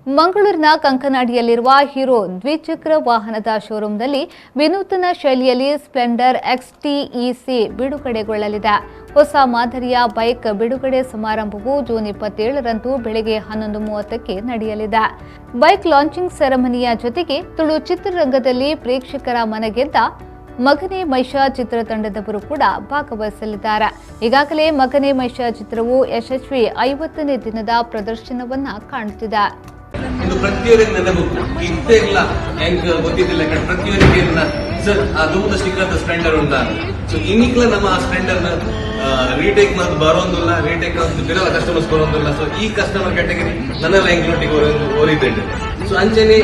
ಮಂಗಳೂರಿನ ಕಂಕನಾಡಿಯಲ್ಲಿರುವ ಹೀರೋ ದ್ವಿಚಕ್ರ ವಾಹನದ ಶೋರೂಂನಲ್ಲಿ ವಿನೂತನ ಶೈಲಿಯಲ್ಲಿ ಸ್ಪ್ಲೆಂಡರ್ XTEC ಬಿಡುಗಡೆಗೊಳ್ಳಲಿದೆ. ಹೊಸ ಮಾದರಿಯ ಬೈಕ್ ಬಿಡುಗಡೆ ಸಮಾರಂಭವು ಜೂನ್ 27ರಂದು ಬೆಳಗ್ಗೆ 11:30ಕ್ಕೆ ನಡೆಯಲಿದೆ. ಬೈಕ್ ಲಾಂಚಿಂಗ್ ಸೆರೆಮನಿಯ ಜೊತೆಗೆ ತುಳು ಚಿತ್ರರಂಗದಲ್ಲಿ ಪ್ರೇಕ್ಷಕರ ಮನಗೆದ್ದ ಮಗನೇ ಮೈಷ ಚಿತ್ರತಂಡದವರು ಕೂಡ ಭಾಗವಹಿಸಲಿದ್ದಾರೆ. ಈಗಾಗಲೇ ಮಗನೇ ಮೈಷ ಚಿತ್ರವು ಯಶಸ್ವಿ 50ನೇ ದಿನದ ಪ್ರದರ್ಶನವನ್ನ ಕಾಣುತ್ತಿದೆ. ಇದು ಪ್ರತಿಯೊಬ್ಬರಿಗೆ ನೆನಪು ಇಷ್ಟೇ ಇಲ್ಲ ಹೆಂಗ್ ಗೊತ್ತಿದ್ದಿಲ್ಲ ಪ್ರತಿಯೊಬ್ಬರಿಗೆ ಸರ್ ಅದು ಸ್ಟಿಕ್ಕರ್ ಸ್ಪ್ಲೆಂಡರ್ ಉಂಟಾ ಸೊ ಇನ್ನಿಕ್ಲ ನಮ್ಮ ಆ ಸ್ಪ್ಲೆಂಡರ್ ರೀಟೇಕ್ ಮಾಡಿ ಬರೋದಿಲ್ಲ ರೀಟೇಕ್ ಅಂತ ಬಿರೋ ಕಸ್ಟಮರ್ಸ್ ಬರೋದಿಲ್ಲ ಸೊ ಈ ಕಸ್ಟಮರ್ ಕ್ಯಾಟಗರಿ ನನ್ನೆಲ್ಲ ಹೆಂಗ್ ಓರಿದ್ದೆ ಸೊ ಅಂಚನೆ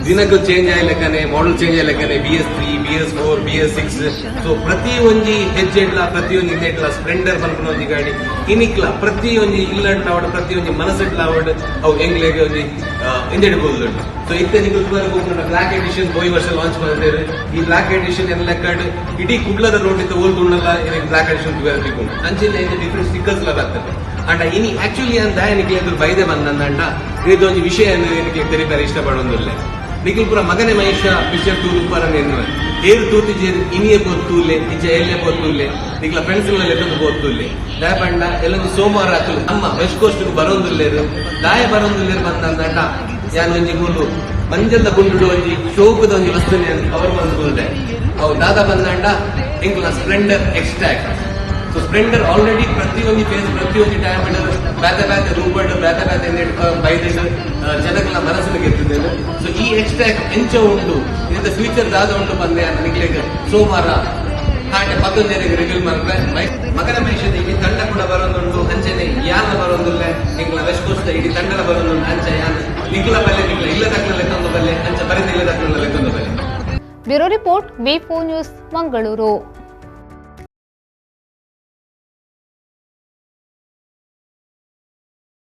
ದಿನಕ್ಕೂ ಚೇಂಜ್ ಆಯ್ಲಕ್ಕನೆ ಮಾಡಲ್ ಚೇಂಜ್ ಆಯ್ಲಕ್ಕನೆ BS3 BS4 BS6 ಸೊ ಪ್ರತಿ ಒಂಜಿ ಹೆಜ್ಜೆ ಇಡ್ಲ ಪ್ರತಿ ಒಂಜಿ ಇಡ್ಲ ಸ್ಪ್ಲೆಂಡರ್ ಬಂದ್ಕೊಂಡು ಒಂಜಿ ಗಾಡಿ ಇನ್ನಿಕ್ಲ ಪ್ರತಿ ಒಂಜಿ ಇಲ್ಲಂಟ್ ಆವಡ್ ಪ್ರತಿ ಒಂಜಿ ಮನಸ್ಸಿಡ್ಲ ಆವಡ್ ಅವು ಹೆಂಗ್ಲೆಗೆ ಒಂಜಿ ಇಂದಿಡ್ಬೋದು ಸೊ ಇತ್ತೆ ನೀವು ಬ್ಲಾಕ್ ಎಡಿಷನ್ ಈ ವರ್ಷ ಲಾಂಚ್ ಮಾಡಿದ್ದೇವೆ. ಈ ಬ್ಲಾಕ್ ಎಡಿಷನ್ ಎಲ್ಲ ಲೆಕ್ಕಡ್ ಇಡೀ ಕುಡ್ಲದ ರೋಡ್ ಇತ್ತು ಓಲ್ಡ್ ಉಂಡಲ್ಲ ಬ್ಲಾಕ್ ಎಡಿಷನ್ ಬೇಕು ಅಂಚಿನ ಡಿಫ್ರೆಂಟ್ ಸ್ಟಿಕ್ಕರ್ಸ್ ಎಲ್ಲ ಬರ್ತದೆ ಅಂಡ ಇನಿ ಆಕ್ಚುಲಿ ಅಂತ ನಿಖಿಲ್ ಬೈದೆ ಬಂದಂಡ ಇದೊಂದು ವಿಷಯ ತೆರಿತಾರೆ ಇಷ್ಟಪಡೋದಿಲ್ಲ ನಿಖಿಲ್ ಪುರ ಮಗನೇ ಮಹೇಶ ಪಿಕ್ಚರ್ ಟೂರ್ ಉಪ್ಪರ ಏರು ತೂತಿಜೇರು ಇನಿಯೇ ಬೋತ್ತೂಲೆ ನಿಜ ಎಲ್ಲೇ ಬೋತ್ತೂಲೆ ನಿಖಿಲ ಫ್ರೆಂಡ್ಸ್ ಎತ್ತೊಂದು ಬೋತ್ತೂಲೆ ದಾಯ ಪಂಡ ಎಲ್ಲೊಂದು ಸೋಮವಾರ ಹಾಕಲು ನಮ್ಮ ವೆಸ್ಟ್ ಕೋಸ್ಟ್ ಬರೋದಿಲ್ಲೇರು ದಾಯ ಬರೋದಿಲ್ಲೇರು ಬಂದಂಡ ಯಾನ್ ಒಂಜಿ ಗುಂಡು ಮಂಜದ ಗುಂಡು ಒಂಜಿ ಶೋಕದ ಒಂಜಿ ವಸ್ತುನೆ ಅವರು ಬಂದ್ಕೊಂಡೆ ಅವು ದಾದ ಬಂದಂಡ ಇಂಕ್ಲ ಸ್ಪ್ಲೆಂಡರ್ ಎಕ್ಸ್ಟ್ಯಾಕ್ ಸೊ ಸ್ಪ್ಲೆಂಡರ್ ಆಲ್ರೆಡಿ ಪ್ರತಿಯೊಂದು ಫೇಸ್ ಪ್ರತಿಯೊಂದು ಡಯಾಮೀಟರ್ ಬೇತೆ ರೂಪಡ್ ಬೇತೆ ಬೈದಿಟ್ಟು ಜನಗಳ ಮನಸ್ಸಿಗೆ ಗೆದ್ದಿದ್ದೇನೆ ಸೊ ಈ ಎಕ್ಸ್ಟ್ರಾಕ್ಟ್ ಎಂಚ ಉಂಟು ಇದರ ಫ್ಯೂಚರ್ ದಾದ ಉಂಟು ಬಂದೆ ನನಗೆ ಸೋಮವಾರ ಹಾಗೆ 11ನೇ ರಿವೀಲ್ ಮಾಡಿದ್ರೆ ಮಗನ ಮನುಷ್ಯದ ಇಡೀ ತಂಡ ಕೂಡ ಬರೋದುಂಟು ಅಂಚೆನೆ ಯಾನ ಬರೋದಿಲ್ಲ ನಿಂಗಳ ವೆಸ್ಟ್ ಕೋಸ್ಟ್ ಇಡೀ ತಂಡದ ಬರೋದುಂಟು ಅಂಚ ಯಾನ ನಿಖಿಲ ಬಲ್ಲೆ ನಿಖಿಲ ಇಲ್ಲ ತಕ್ಕನ ಲೆಕ್ಕೊಂದು ಬಲ್ಲೆ ಅಂಚ ಬರೆದಿಲ್ಲ ತಕ್ಕನ ಲೆಕ್ಕೊಂದು ಬಲ್ಲೆ. Bureau report V4 news Mangaluru.